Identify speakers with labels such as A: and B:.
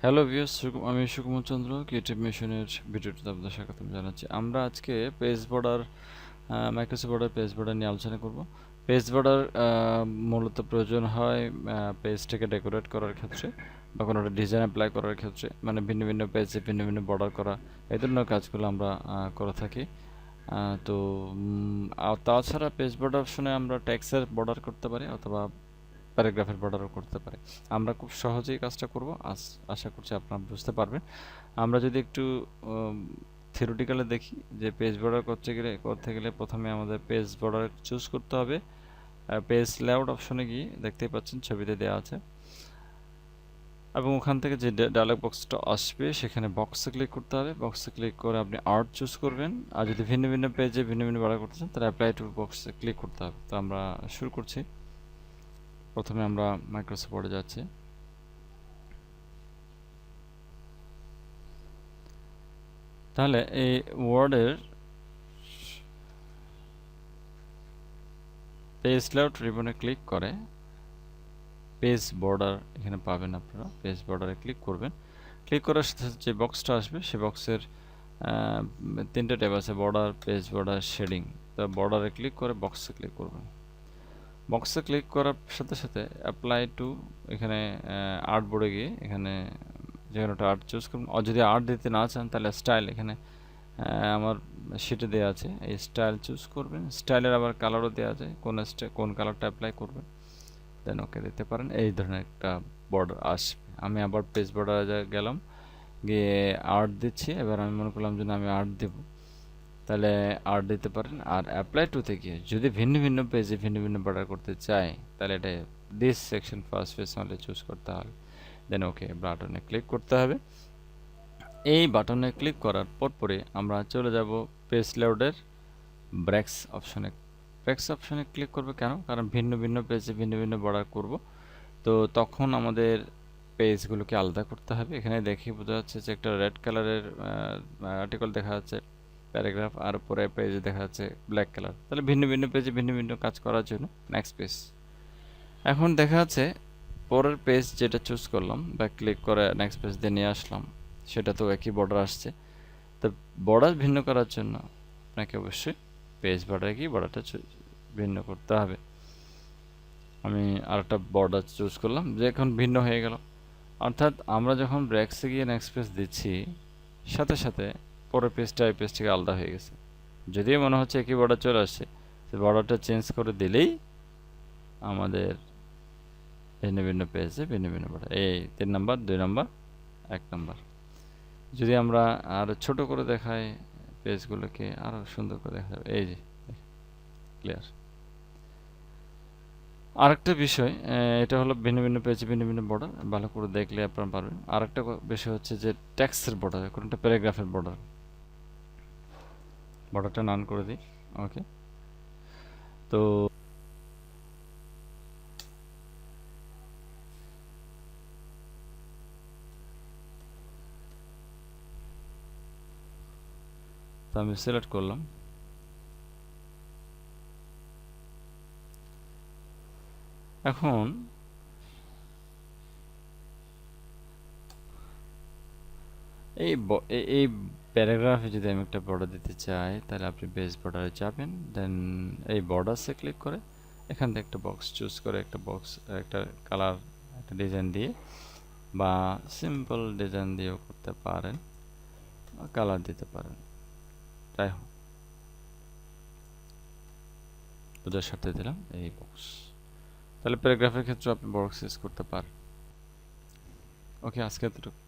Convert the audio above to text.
A: Hello viewers, আমি সুকুমার চন্দ্র creative মিশনের ভিডিওটিতে আপনাদের স্বাগতম জানাচ্ছি। আমরা আজকে page border, Microsoft border page border নিয়ে আলোচনা করব। পেজ বর্ডার মূলত প্রয়োজন হয় পেজটাকে ডেকোরেট করার ক্ষেত্রে বা কোনো একটা ডিজাইন অ্যাপ্লাই করার ক্ষেত্রে, মানে ভিন্ন ভিন্ন পেজে ভিন্ন ভিন্ন বর্ডার করা, এই ধরনের কাজগুলো আমরা করে থাকি। তো তাছাড়া পেজ বর্ডার অপশনে আমরা টেক্সটের বর্ডার করতে পারি অথবা প্যারাগ্রাফের বর্ডারও করতে পারি। আমরা খুব সহজেই কাজটা করব, আশা করছি আপনারা বুঝতে পারবেন। আমরা যদি একটু থিওরিটিক্যালি দেখি যে পেজ বর্ডার করতে গেলে প্রথমে আমাদের পেজ বর্ডার চুজ করতে হবে। পেজ লেআউট অপশনে গিয়ে দেখতেই পাচ্ছেন ছবিতে দেওয়া আছে, এবং ওখান থেকে যে ডায়লগ বক্সটা আসবে সেখানে বক্সে ক্লিক করতে হবে। বক্সে ক্লিক করে আপনি আর্ট চুজ করবেন, আর যদি ভিন্ন ভিন্ন পেজে ভিন্ন ভিন্ন বর্ডার করতে চান তাহলে অ্যাপ্লাই টু বক্সে ক্লিক করতে হবে। তো আমরা শুরু করছি। প্রথমে আমরা মাইক্রোসফট ওয়ার্ডে যাচ্ছি। তাহলে এই ওয়ার্ডের পেজ লেআউট রিবনে ক্লিক করে পেজ বর্ডার এখানে পাবেন। আপনারা পেজ বর্ডারে ক্লিক করবেন। ক্লিক করার সাথে সাথে যে বক্সটা আসবে সে বক্সের তিনটে ট্যাব আছে: বর্ডার, পেজ বর্ডার, শেডিং। তো বর্ডারে ক্লিক করে বক্সে ক্লিক করবেন। বক্সে ক্লিক করার সাথে সাথে অ্যাপ্লাই টু, এখানে আর্ট বোর্ডে গিয়ে এখানে যেখানে একটা আর্ট চুজ করবেন। আর যদি আর্ট দিতে না চান তাহলে স্টাইল, এখানে আমার শিটে দেওয়া আছে, এই স্টাইল চুজ করবেন। স্টাইলের আবার কালারও দেওয়া আছে, কোন কালারটা অ্যাপ্লাই করবেন, দেন ওকে দিতে পারেন। এই ধরনের একটা বর্ডার আসবে। আমি আবার পেজ বর্ডারে গেলাম, গিয়ে আর্ট দিচ্ছি। এবার আমি মনে করলাম যে আমি আর্ট দেব, তাহলে আর্ট দিতে পারেন। আর অ্যাপ্লাই টুতে গিয়ে যদি ভিন্ন ভিন্ন পেজে ভিন্ন ভিন্ন বর্ডার করতে চাই তাহলে এটা this section first page only choose করতে হবে, দেন ওকে বাটনে ক্লিক করতে হবে। এই বাটনে ক্লিক করার পরে আমরা চলে যাব পেজ লেআউটের ব্রেক্স অপশনে। ব্রেক্স অপশনে ক্লিক করবে কেন? কারণ ভিন্ন ভিন্ন পেজে ভিন্ন ভিন্ন বর্ডার করব, তো তখন আমাদের পেজগুলোকে আলাদা করতে হবে। এখানে দেখে বোঝা যাচ্ছে যে একটা রেড কালারের আর্টিকেল দেখা যাচ্ছে, প্যারাগ্রাফ, আর উপরে পেজে দেখা যাচ্ছে ব্ল্যাক কালার। তাহলে ভিন্ন ভিন্ন পেজে ভিন্ন ভিন্ন কাজ করার জন্য নেক্সট পেজ। এখন দেখা যাচ্ছে পরের পেজ যেটা চুজ করলাম বা ক্লিক করে নেক্সট পেজ দিয়ে নিয়ে আসলাম, সেটা তো একই বর্ডার আসছে। তো বর্ডার ভিন্ন করার জন্য আপনাকে অবশ্যই পেজ বর্ডারে গিয়ে বর্ডারটা ভিন্ন করতে হবে। আমি আরেকটা বর্ডার চুজ করলাম, যে এখন ভিন্ন হয়ে গেল। অর্থাৎ আমরা যখন ব্রেক্সে গিয়ে নেক্সট পেজ দিচ্ছি, সাথে সাথে পরের পেজটা এই পেজ থেকে আলাদা হয়ে গেছে। যদিও মনে হচ্ছে একই বর্ডার চলে আসছে, বর্ডারটা চেঞ্জ করে দিলেই আমাদের ভিন্ন ভিন্ন পেজে ভিন্ন ভিন্ন বর্ডার। এই 3 নাম্বার, 2 নাম্বার, 1 নাম্বার। যদি আমরা আরও ছোট করে দেখাই পেজগুলোকে, আরও সুন্দর করে দেখা যাবে। এই যে ক্লিয়ার। আরেকটা বিষয়, এটা হলো ভিন্ন ভিন্ন পেজে ভিন্ন ভিন্ন বর্ডার, ভালো করে দেখলে আপনারা পারবেন। আরেকটা বিষয় হচ্ছে যে টেক্সটের বর্ডার, কোনটা প্যারাগ্রাফের বর্ডার। বর্ডারটা নান করে দিই, ওকে। তো আমি সিলেক্ট করলাম। এখন এই প্যারাগ্রাফে যদি আমি একটা বর্ডার দিতে চাই তাহলে আপনি বেস বর্ডারে যাবেন, দেন এই বর্ডারসে ক্লিক করে এখান থেকে একটা বক্স চুজ করে একটা কালার, একটা ডিজাইন দিয়ে বা সিম্পল ডিজাইন দিয়েও করতে পারেন, কালার দিতে পারেন, যাই হোক বোঝার সাথে দিলাম এই বক্স। তাহলে প্যারাগ্রাফের ক্ষেত্রে আপনি বক্স ইউজ করতে পারেন। ওকে, আজকে এতটুকু।